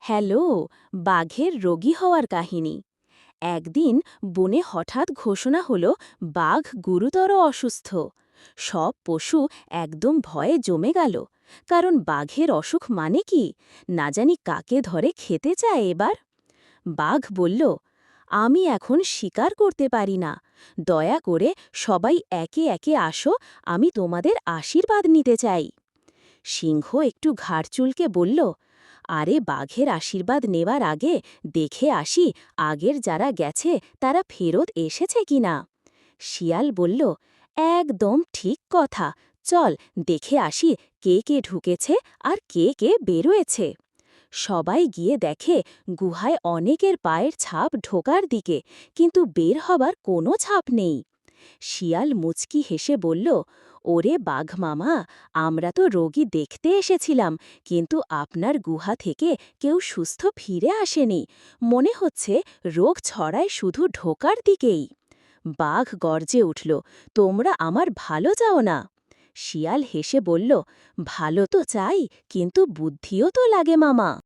Hello, বাঘের রোগী হওয়ার কাহিনী। একদিন বনে হঠাৎ ঘোষণা হলো বাঘ গুরুতর অসুস্থ। সব পশু একদম ভয়ে জমে গেল। কারণ বাঘের অসুখ মানে কি, না জানি কাকে ধরে খেতে চায় এবার। বাঘ বলল, আমি এখন শিকার করতে পারি না। দয়া করে সবাই একে একে আসো, আমি তোমাদের আশীর্বাদ নিতে চাই। সিংহ একটু ঘাড় চুলকে বলল, আরে বাঘের আশীর্বাদ নেওয়ার আগে দেখে আসি আগের যারা গেছে তারা ফেরত এসেছে কিনা। শিয়াল বলল, একদম ঠিক কথা, চল দেখে আসি কে কে ঢুকেছে আর কে কে বেরোয়েছে। সবাই গিয়ে দেখে গুহায় অনেকের পায়ের ছাপ ঢোকার দিকে, কিন্তু বের হবার কোনো ছাপ নেই। শিয়াল মুচকি হেসে বলল, ওরে বাঘ মামা, আমরা তো রোগী দেখতে এসেছিলাম, কিন্তু আপনার গুহা থেকে কেউ সুস্থ ফিরে আসেনি। মনে হচ্ছে রোগ ছড়ায় শুধু ঢোকার দিকেই। বাঘ গর্জে উঠল, তোমরা আমার ভালো চাও না। শিয়াল হেসে বলল, ভালো তো চাই, কিন্তু বুদ্ধিও তো লাগে মামা।